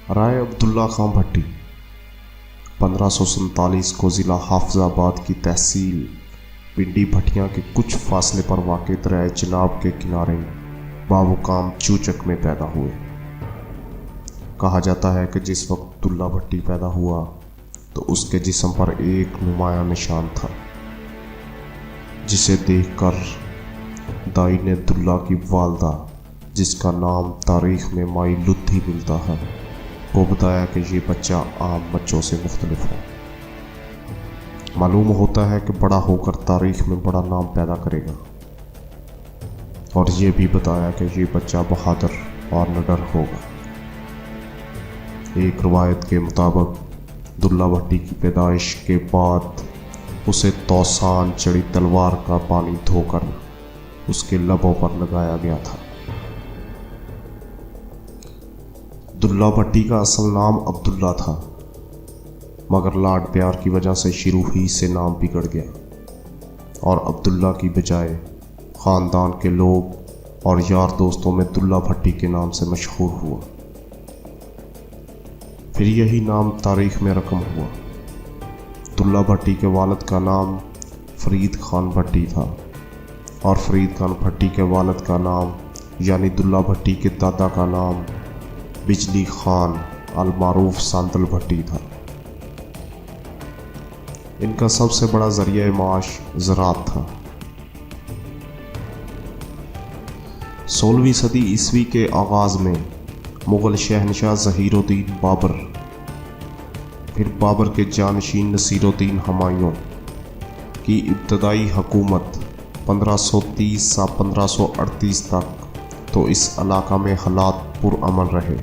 رائے عبداللہ خان بھٹی 1547 کو ضلع حافظ آباد کی تحصیل پنڈی بھٹیاں کے کچھ فاصلے پر واقع دریائے چناب کے کنارے بابوقام چوچک میں پیدا ہوئے۔ کہا جاتا ہے کہ جس وقت عبداللہ بھٹی پیدا ہوا تو اس کے جسم پر ایک نمایاں نشان تھا، جسے دیکھ کر دائی نے عبداللہ کی والدہ، جس کا نام تاریخ میں مائی لدھی ملتا ہے، کو بتایا کہ یہ بچہ عام بچوں سے مختلف ہے۔ معلوم ہوتا ہے کہ بڑا ہو کر تاریخ میں بڑا نام پیدا کرے گا، اور یہ بھی بتایا کہ یہ بچہ بہادر اور نڈر ہوگا۔ ایک روایت کے مطابق عبداللہ بھٹی کی پیدائش کے بعد اسے توسان چڑھی تلوار کا پانی دھو کر اس کے لبوں پر لگایا گیا تھا۔ عبداللہ بھٹی کا اصل نام عبداللہ تھا، مگر لاڈ پیار کی وجہ سے شروع ہی سے نام بگڑ گیا اور عبداللہ کی بجائے خاندان کے لوگ اور یار دوستوں میں عبداللہ بھٹی کے نام سے مشہور ہوا۔ پھر یہی نام تاریخ میں رقم ہوا۔ عبداللہ بھٹی کے والد کا نام فرید خان بھٹی تھا، اور فرید خان بھٹی کے والد کا نام یعنی عبداللہ بھٹی کے دادا کا نام بجلی خان المعروف ساندل بھٹی تھا۔ ان کا سب سے بڑا ذریعہ معاش زراعت تھا۔ 16ویں صدی عیسوی کے آغاز میں مغل شہنشاہ ظہیر الدین بابر، پھر بابر کے جانشین نصیر الدین ہمایوں کی ابتدائی حکومت 1530 سے 1538 تک تو اس علاقہ میں حالات پرامن رہے،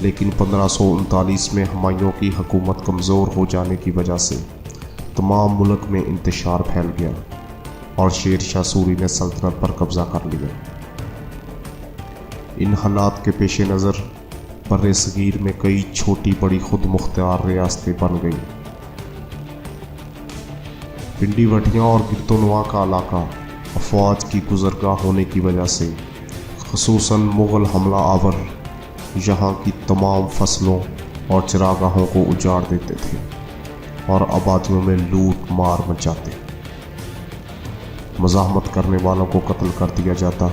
لیکن 1539 میں ہمایوں کی حکومت کمزور ہو جانے کی وجہ سے تمام ملک میں انتشار پھیل گیا اور شیر شاہ سوری نے سلطنت پر قبضہ کر لیا۔ ان حالات کے پیش نظر بر صغیر میں کئی چھوٹی بڑی خود مختار ریاستیں بن گئیں۔ پنڈی بھٹیاں اور گرد و نواح کا علاقہ افواج کی گزرگاہ ہونے کی وجہ سے خصوصاً مغل حملہ آور یہاں کی تمام فصلوں اور چراگاہوں کو اجاڑ دیتے تھے اور آبادیوں میں لوٹ مار مچاتے۔ مزاحمت کرنے والوں کو قتل کر دیا جاتا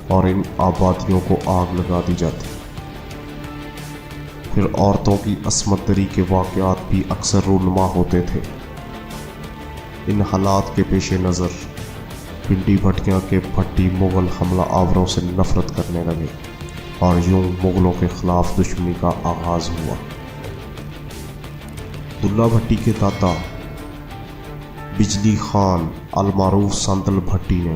اور ان آبادیوں کو آگ لگا دی جاتی۔ پھر عورتوں کی عصمت دری کے واقعات بھی اکثر رونما ہوتے تھے۔ ان حالات کے پیش نظر پنڈی بھٹیاں کے بھٹی مغل حملہ آوروں سے نفرت کرنے لگے اور یوں مغلوں کے خلاف دشمنی کا آغاز ہوا۔ عبداللہ بھٹی کے دادا بجلی خان المعروف ساندل بھٹی نے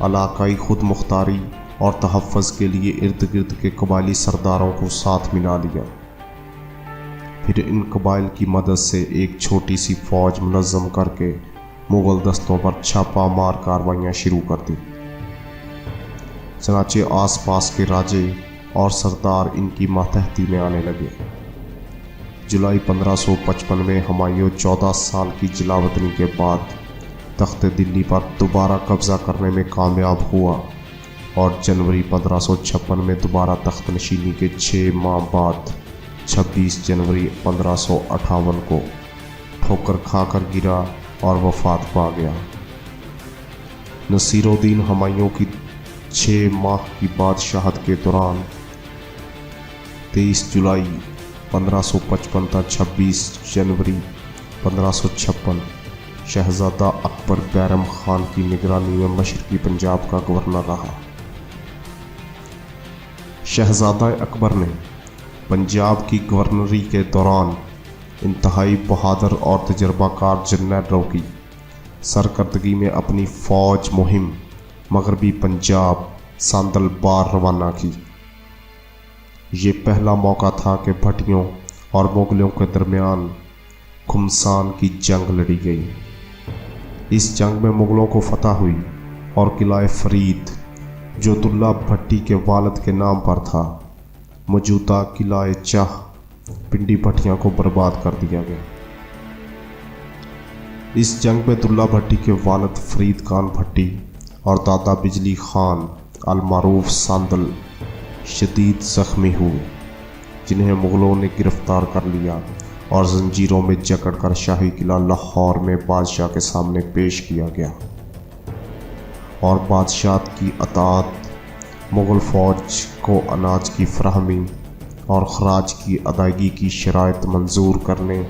علاقائی خود مختاری اور تحفظ کے لیے ارد گرد کے قبائلی سرداروں کو ساتھ ملا لیا۔ پھر ان قبائل کی مدد سے ایک چھوٹی سی فوج منظم کر کے مغل دستوں پر چھاپا مار کارروائیاں شروع کر دی۔ چنانچہ آس پاس کے راجے اور سردار ان کی ماتحتی میں آنے لگے۔ جولائی 1555 میں ہمایوں 14 سال کی جلاوطنی کے بعد تخت دلی پر دوبارہ قبضہ کرنے میں کامیاب ہوا، اور جنوری 1556 میں دوبارہ تخت نشینی کے 6 ماہ بعد 26 جنوری 1558 کو ٹھوکر کھا کر گرا اور وفات پا گیا۔ نصیر الدین ہمایوں کی 6 ماہ کی بادشاہت کے دوران 23 جولائی 1555 تا 26 جنوری 1556 شہزادہ اکبر بیرم خان کی نگرانی میں مشرقی پنجاب کا گورنر رہا۔ شہزادہ اکبر نے پنجاب کی گورنری کے دوران انتہائی بہادر اور تجربہ کار جنرلوں کی سرکردگی میں اپنی فوج مہم مغربی پنجاب ساندل بار روانہ کی۔ یہ پہلا موقع تھا کہ بھٹیوں اور مغلوں کے درمیان گھمسان کی جنگ لڑی گئی۔ اس جنگ میں مغلوں کو فتح ہوئی اور قلعہ فرید، جو عبداللہ بھٹی کے والد کے نام پر تھا، موجودہ قلعہ چاہ پنڈی بھٹیاں کو برباد کر دیا گیا۔ اس جنگ میں عبداللہ بھٹی کے والد فرید خان بھٹی اور دادا بجلی خان المعروف ساندل شدید زخمی ہوئے जिन्हें मुग़लों ने गिरफ्तार कर लिया और जंजीरों में जकड़ कर शाही किला लाहौर में बादशाह के सामने पेश किया गया। और बादशाह की अताअत, मुग़ल फ़ौज को अनाज की फराहमी और खराज की अदायगी की शराइत मंजूर करने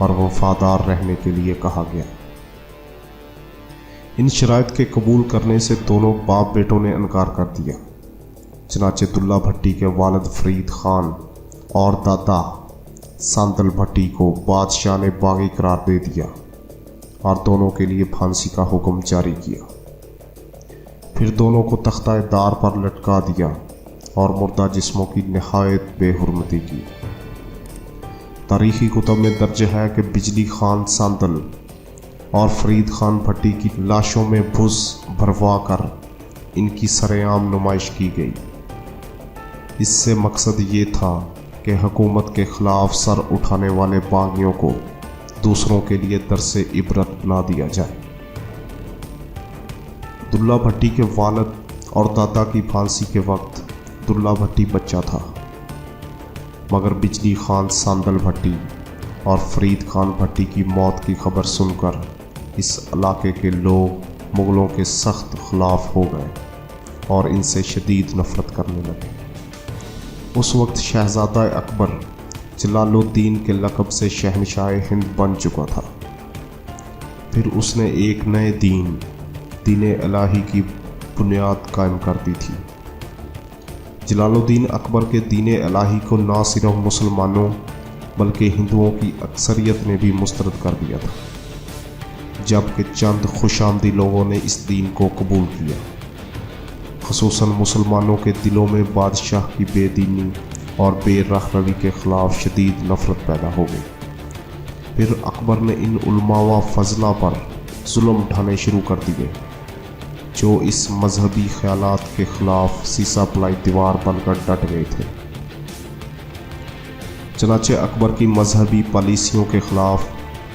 और वफादार रहने के लिए कहा गया। इन शराइत के कबूल करने से दोनों बाप बेटों ने इनकार कर दिया। चनाचे दुल्ला भट्टी के वालिद फरीद खान और दादा सांदल भट्टी को बादशाह ने बागी करार दे दिया और दोनों के लिए फांसी का हुक्म जारी किया। फिर दोनों को तख्ता दार पर लटका दिया और मुर्दा जिस्मों की नहायत बेहुरमती की। तारीखी कुतब में दर्ज है कि बिजली खान सांदल और फरीद खान भट्टी की लाशों में भुस भरवा कर इनकी सरेआम नुमाइश की गई। इससे मकसद ये था कि हुकूमत के ख़िलाफ़ सर उठाने वाले बागियों को दूसरों के लिए दरसे इबरत बना दिया जाए। दुल्ला भट्टी के वालिद और दादा की फांसी के वक्त दुल्ला भट्टी बच्चा था, मगर बिजली खान सांदल भट्टी और फरीद खान भट्टी की मौत की खबर सुनकर इस इलाके के लोग मुग़लों के सख्त खिलाफ हो गए और इनसे शदीद नफ़रत करने लगे। उस वक्त शहज़ादा अकबर जलालुद्दीन के लक़ब से शहनशाह हिंद बन चुका था। फिर उसने एक नए दीन इलाही की बुनियाद कायम कर दी थी। जलालुद्दीन अकबर के दीन इलाही को न सिर्फ मुसलमानों बल्कि हिंदुओं की अक्सरियत ने भी मुस्तरद कर दिया था, जबकि चंद खुशामदी लोगों ने इस दीन को कबूल किया। ख़ुसूसन मुसलमानों के दिलों में बादशाह की बेदीनी और बेरहरवी के ख़िलाफ़ शदीद नफ़रत पैदा हो गई। फिर अकबर ने इन उलमा व फजला पर जुल्म ढाने शुरू कर दिए, जो इस मजहबी ख्यालात के ख़िलाफ़ सीसा पलाई दीवार बनकर डट गए थे। चनाचे अकबर की मजहबी पॉलिसियों के ख़िलाफ़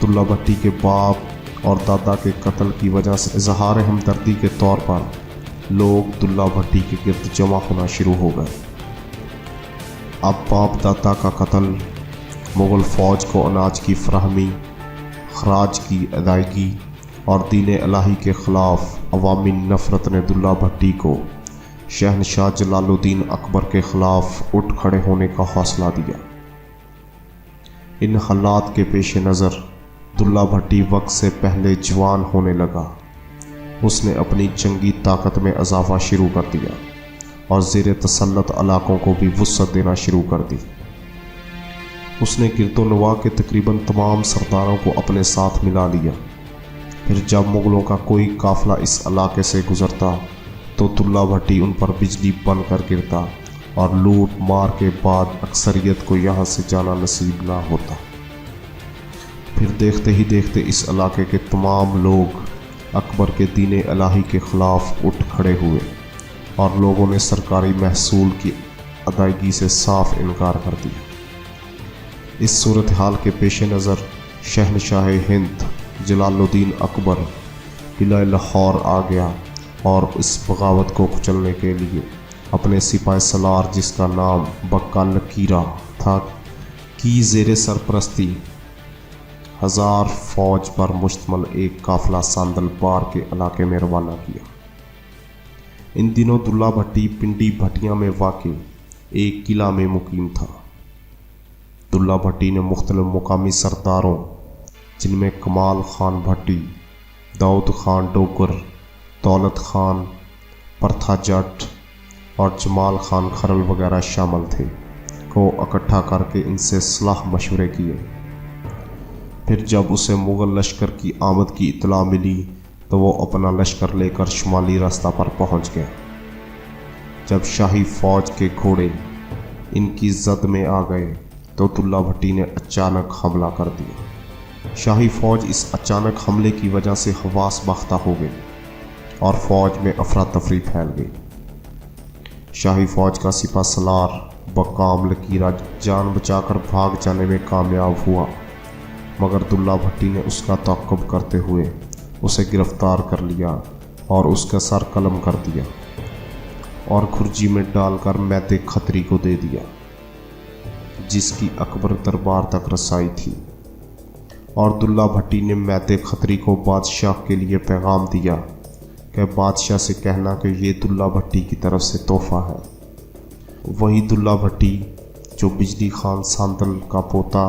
दुल्ला भट्टी के बाप और दादा के कत्ल की वजह से इजहार हमदर्दी के तौर पर लोग दुल्ला भट्टी के गिर्द जमा होना शुरू हो गए। अब बाप दादा का कत्ल, मुग़ल फ़ौज को अनाज की फराहमी, खराज की अदायगी और दीन इलाही के ख़िलाफ़ अवामी नफ़रत ने दुल्ला भट्टी को शहनशाह जलालुद्दीन अकबर के ख़िलाफ़ उठ खड़े होने का हौसला दिया। इन हालात के पेश नज़र दुल्ला भट्टी वक्त से पहले जवान होने लगा। उसने अपनी जंगी ताकत में इजाफा शुरू कर दिया और ज़ेर तसल्लुत इलाकों को भी वुसअत देना शुरू कर दी। उसने गिरदोनवा के तकरीबन तमाम सरदारों को अपने साथ मिला लिया। फिर जब मुग़लों का कोई काफ़िला इस इलाके से गुज़रता तो दुल्ला भट्टी उन पर बिजली बन कर गिरता और लूट मार के बाद अक्सरियत को यहाँ से जाना नसीब ना होता। फिर देखते ही देखते इस इलाके के तमाम लोग अकबर के दीन इलाही के ख़िलाफ़ उठ खड़े हुए और लोगों ने सरकारी महसूल की अदायगी से साफ इनकार कर दिया। इस सूरत हाल के पेश नज़र शहनशाह हिंद जलालुद्दीन अकबर किला लाहौर आ गया और इस बगावत को कुचलने के लिए अपने सिपाह सलार, जिसका नाम बक्का लकीरा था, की ज़ेर सरपरस्ती 1000 फ़ौज पर मुश्तमल एक काफ़िला सांदल बार के इलाके में रवाना किया। इन दिनों दुल्ला भट्टी पिंडी भटिया में वाक़ई एक किला में मुकीम था। दुल्ला भट्टी ने मुख्तलिफ मुकामी सरदारों, जिनमें कमाल खान भट्टी, दाऊद खान डोगर, दौलत खान परथा जट और जमाल खान खरल वगैरह शामिल थे, को इकट्ठा करके इनसे सलाह मशवरे किए। फिर जब उसे मुग़ल लश्कर की आमद की इत्तला मिली तो वो अपना लश्कर लेकर शुमाली रास्ता पर पहुंच गया। जब शाही फ़ौज के घोड़े इनकी जद में आ गए तो दुल्ला भट्टी ने अचानक हमला कर दिया। शाही फ़ौज इस अचानक हमले की वजह से हवास बाख्ता हो गई और फ़ौज में अफरा तफरी फैल गई। शाही फ़ौज का सिपा सलार बकाम लकीरा जान बचाकर भाग जाने में कामयाब हुआ, मगर दुल्ला भट्टी ने उसका ताक़ुब करते हुए उसे गिरफ़्तार कर लिया और उसका सर कलम कर दिया और खुर्जी में डालकर मैते खतरी को दे दिया। जिसकी अकबर दरबार तक रसाई थी। और दुल्ला भट्टी ने मैदे खत्री को बादशाह के लिए पैगाम दिया कि बादशाह से कहना कि ये दुल्ला भट्टी की तरफ से तोहफा है। वही दुल्ला भट्टी जो बिजली खान सांदल का पोता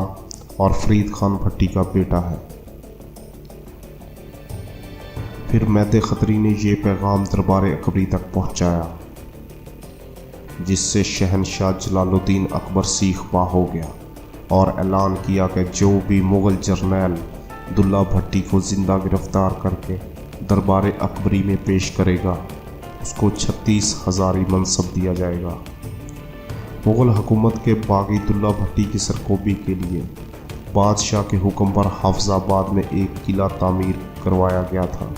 और फरीद खान भट्टी का बेटा है। फिर मैदे खत्री ने ये पैगाम दरबार अकबरी तक पहुंचाया, जिससे शहनशाह जलालुद्दीन अकबर सीख पा हो गया और ऐलान किया कि जो भी मुग़ल जर्नैल दुल्ला भट्टी को ज़िंदा गिरफ्तार करके दरबार अकबरी में पेश करेगा उसको 36,000 मनसब दिया जाएगा। मुग़ल हुकूमत के बागी दुल्ला भट्टी की सरकोबी के लिए बादशाह के हुक्म पर हाफिजाबाद में एक किला तामीर करवाया गया था,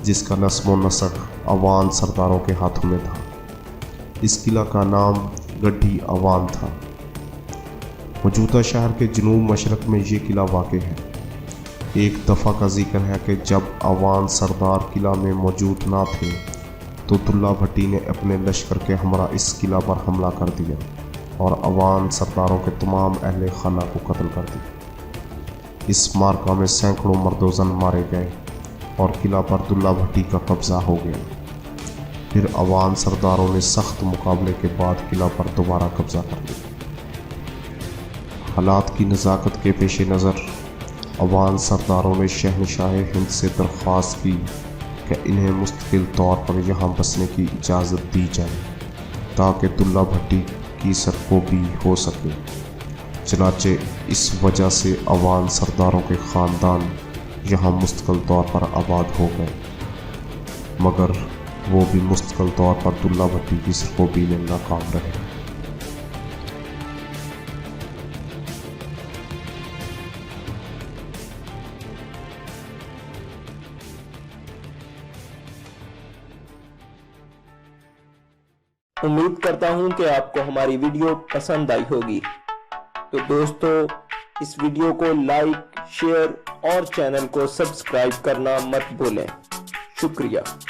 जिसका नस्म व नसक अवान सरदारों के हाथों में था। इस किला का नाम गड्ढी अवान था। मौजूदा शहर के जनूब मशरक में ये किला वाक़ है। एक दफ़ा का जिक्र है कि जब अवान सरदार किला में मौजूद ना थे तो दुल्ला भट्टी ने अपने लश्कर के हमरा इस किला पर हमला कर दिया और अवान सरदारों के तमाम अहले खाना को कत्ल कर दिया। इस मार्का में सैकड़ों मर्दोज़न मारे गए और किला पर दुल्ला भट्टी का कब्ज़ा हो गया। फिर अवान सरदारों ने सख्त मुकाबले के बाद किला पर दोबारा कब्ज़ा कर लिया। हालात की नज़ाकत के पेश नज़र अवान सरदारों ने शहनशाह हिंद से दरख्वास्त की कि इन्हें मुस्तकिल तौर पर यहाँ बसने की इजाज़त दी जाए ताकि दुल्ला भट्टी की सरकोबी हो सके। चनाचे इस वजह से अवान सरदारों के ख़ानदान यहाँ मुस्तकिल तौर पर आबाद हो गए, मगर वो भी मुस्तकिल तौर पर दुल्ला भट्टी की सरकोबी में नाकाम रहे। उम्मीद करता हूं कि आपको हमारी वीडियो पसंद आई होगी। तो दोस्तों, इस वीडियो को लाइक, शेयर और चैनल को सब्सक्राइब करना मत भूलें। शुक्रिया।